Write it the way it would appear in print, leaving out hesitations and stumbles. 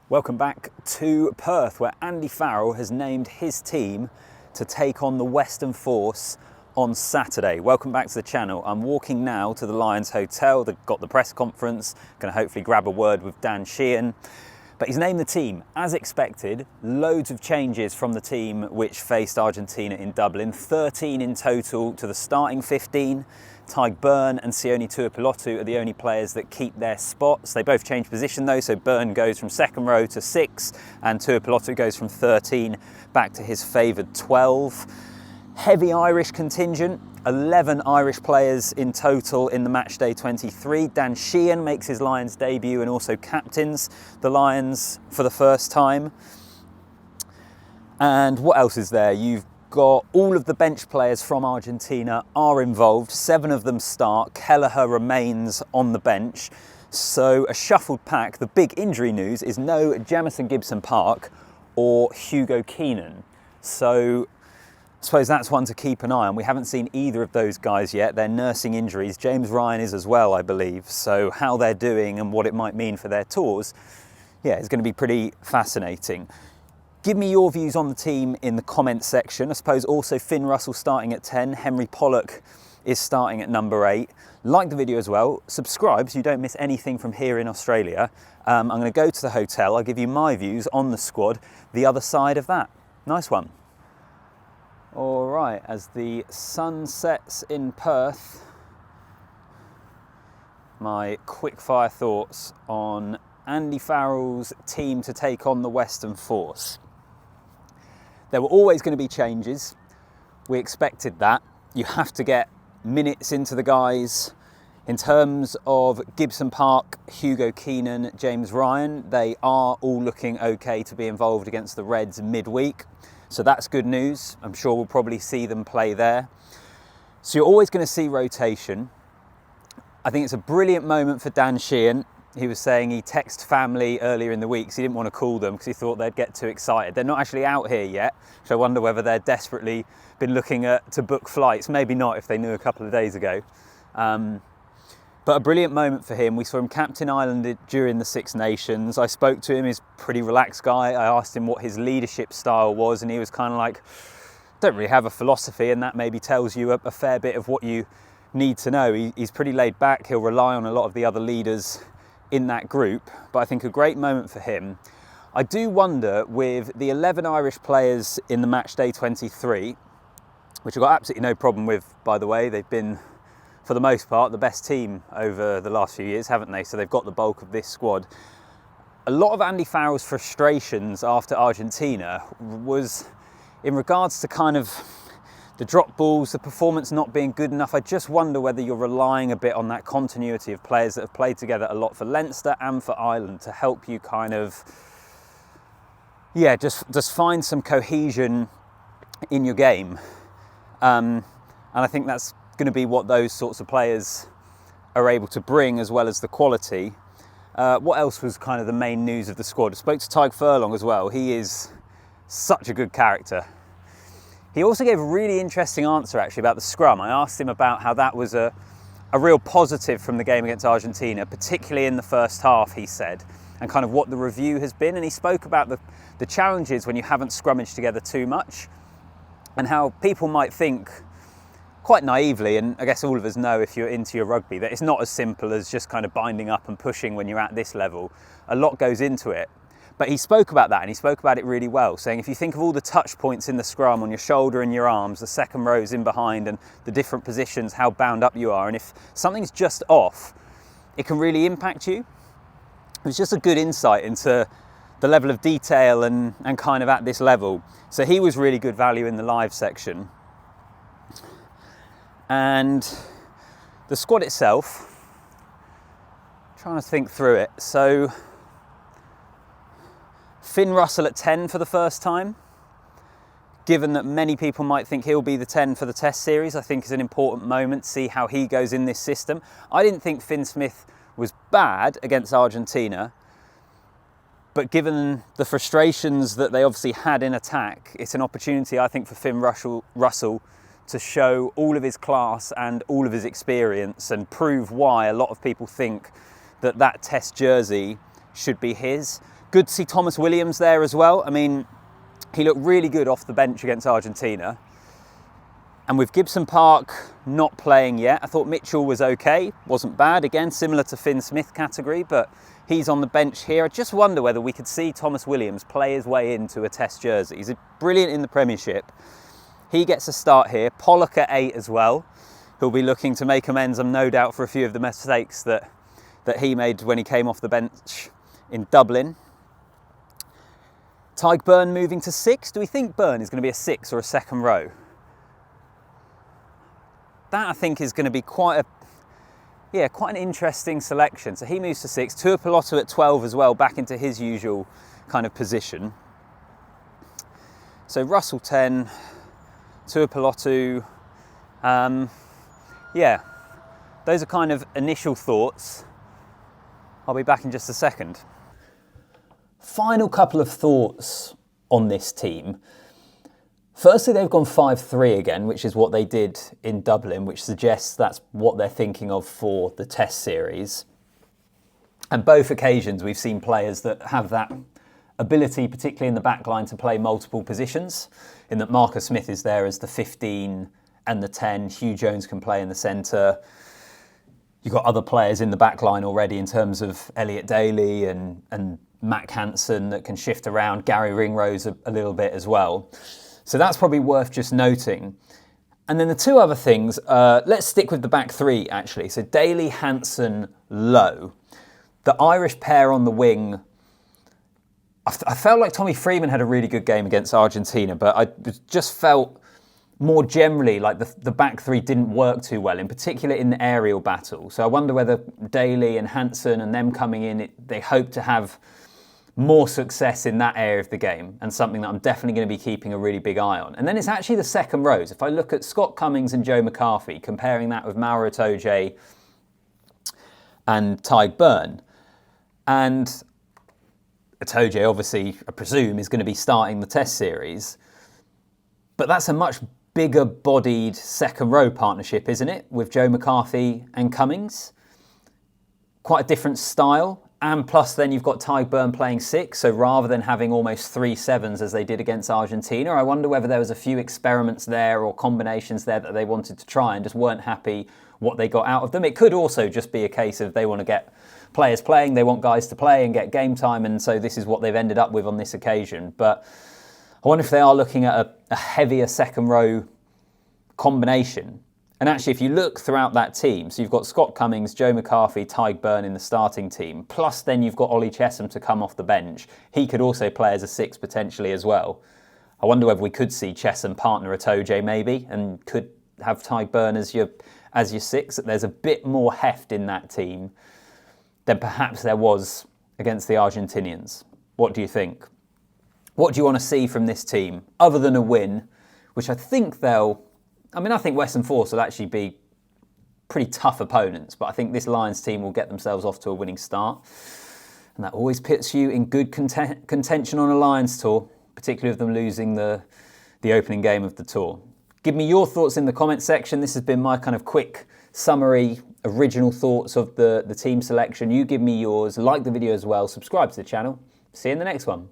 Welcome back to Perth, where Andy Farrell has named his team to take on the Western Force on Saturday. Welcome back to the channel. I'm walking now to the Lions Hotel. They've got the press conference, going to hopefully grab a word with Sheehan. But he's named the team, as expected. Loads of changes from the team which faced Argentina in Dublin. 13 in total to the starting 15. Tyg Byrne and Sione Tuipulotu are the only players that keep their spots. They both change position though, so Byrne goes from second row to 6 and Tuipulotu goes from 13 back to his favoured 12. Heavy Irish contingent, 11 Irish players in total in the matchday 23. Sheehan makes his Lions debut and also captains the Lions for the first time. And what else is there? You've got all of the bench players from Argentina are involved. 7 of them start. Kelleher remains on the bench. So a shuffled pack. The big injury news is no Jamison Gibson-Park or Hugo Keenan. So I suppose that's one to keep an eye on. We haven't seen either of those guys yet. They're nursing injuries. James Ryan is as well, I believe. So how they're doing and what it might mean for their tours, yeah, it's going to be pretty fascinating. Give me your views on the team in the comments section. I suppose also Finn Russell starting at 10. Henry Pollock is starting at number 8. Like the video as well. Subscribe so you don't miss anything from here in Australia. I'm going to go to the hotel. I'll give you my views on the squad the other side of that. Nice one. All right, as the sun sets in Perth, my quickfire thoughts on Andy Farrell's team to take on the Western Force. There were always going to be changes. We expected that. You have to get minutes into the guys. In terms of Gibson-Park, Hugo Keenan, James Ryan, they are all looking okay to be involved against the Reds midweek. So that's good news. I'm sure we'll probably see them play there. So you're always going to see rotation. I think it's a brilliant moment for Sheehan. He was saying he texted family earlier in the week, so he didn't want to call them because he thought they'd get too excited. They're not actually out here yet, so I wonder whether they're desperately been looking to book flights. Maybe not if they knew a couple of days ago. But a brilliant moment for him. We saw him captain Ireland during the Six Nations. I spoke to him, he's a pretty relaxed guy. I asked him what his leadership style was and he was kind of like, don't really have a philosophy, and that maybe tells you a fair bit of what you need to know. He's pretty laid back. He'll rely on a lot of the other leaders in that group, but I think a great moment for him. I do wonder with the 11 Irish players in the matchday 23, which I've got absolutely no problem with, by the way. They've been, for the most part, the best team over the last few years, haven't they? So they've got the bulk of this squad. A lot of Andy Farrell's frustrations after Argentina was in regards to kind of the drop balls, the performance not being good enough. I just wonder whether you're relying a bit on that continuity of players that have played together a lot for Leinster and for Ireland to help you kind of, yeah, just find some cohesion in your game. And I think that's going to be what those sorts of players are able to bring, as well as the quality. What else was kind of the main news of the squad? I spoke to Tyg Furlong as well. He is such a good character. He also gave a really interesting answer actually about the scrum. I asked him about how that was a real positive from the game against Argentina, particularly in the first half, he said, and kind of what the review has been. And he spoke about the challenges when you haven't scrummaged together too much and how people might think quite naively, and I guess all of us know if you're into your rugby, that it's not as simple as just kind of binding up and pushing when you're at this level. A lot goes into it. But he spoke about that, and he spoke about it really well, saying if you think of all the touch points in the scrum on your shoulder and your arms, the second rows in behind and the different positions, how bound up you are, and if something's just off, it can really impact you. It was just a good insight into the level of detail and kind of at this level. So he was really good value in the live section. And the squad itself, trying to think through it. So Finn Russell at 10 for the first time. Given that many people might think he'll be the 10 for the Test series, I think is an important moment to see how he goes in this system. I didn't think Finn Smith was bad against Argentina, but given the frustrations that they obviously had in attack, it's an opportunity, I think, for Finn Russell to show all of his class and all of his experience and prove why a lot of people think that Test jersey should be his. Good to see Thomas Williams there as well. I mean, he looked really good off the bench against Argentina. And with Gibson Park not playing yet, I thought Mitchell was okay, wasn't bad. Again, similar to Finn Smith category, but he's on the bench here. I just wonder whether we could see Thomas Williams play his way into a Test jersey. He's brilliant in the Premiership. He gets a start here. Pollock at 8 as well, who'll be looking to make amends, I'm no doubt, for a few of the mistakes that he made when he came off the bench in Dublin. Tyke Byrne moving to 6. Do we think Byrne is going to be a 6 or a second row? That, I think, is going to be quite an interesting selection. So he moves to 6. Tuipulotu at 12 as well, back into his usual kind of position. So Russell 10, Tuipulotu. Yeah, those are kind of initial thoughts. I'll be back in just a second. Final couple of thoughts on this team. Firstly, they've gone 5-3 again, which is what they did in Dublin, which suggests that's what they're thinking of for the Test series. And both occasions, we've seen players that have that ability, particularly in the back line, to play multiple positions, in that Marcus Smith is there as the 15 and the 10. Hugh Jones can play in the centre. You've got other players in the back line already in terms of Elliot Daly and Mac Hansen that can shift around. Gary Ringrose a little bit as well. So that's probably worth just noting. And then the two other things, let's stick with the back three actually. So Daly, Hansen, Lowe. The Irish pair on the wing, I felt like Tommy Freeman had a really good game against Argentina, but I just felt more generally like the back three didn't work too well, in particular in the aerial battle. So I wonder whether Daly and Hansen and them coming in, they hope to have more success in that area of the game, and something that I'm definitely going to be keeping a really big eye on. And then it's actually the second rows. If I look at Scott Cummings and Joe McCarthy, comparing that with Mauro Itoje and Tyke Byrne, and Itoje obviously, I presume, is going to be starting the Test series, but that's a much bigger bodied second row partnership, isn't it, with Joe McCarthy and Cummings? Quite a different style. And plus then you've got Tyke Byrne playing 6, so rather than having almost 3 7s as they did against Argentina, I wonder whether there was a few experiments there or combinations there that they wanted to try and just weren't happy what they got out of them. It could also just be a case of they want to get players playing, they want guys to play and get game time, and so this is what they've ended up with on this occasion. But I wonder if they are looking at a heavier second row combination. And actually, if you look throughout that team, so you've got Scott Cummings, Joe McCarthy, Tyke Byrne in the starting team, plus then you've got Ollie Chesham to come off the bench. He could also play as a 6 potentially as well. I wonder whether we could see Chesham partner Itoje maybe, and could have Tyke Byrne as your 6. That there's a bit more heft in that team than perhaps there was against the Argentinians. What do you think? What do you want to see from this team, other than a win, which I think I think Western Force will actually be pretty tough opponents, but I think this Lions team will get themselves off to a winning start. And that always puts you in good contention on a Lions tour, particularly with them losing the opening game of the tour. Give me your thoughts in the comment section. This has been my kind of quick summary, original thoughts of the team selection. You give me yours, like the video as well, subscribe to the channel. See you in the next one.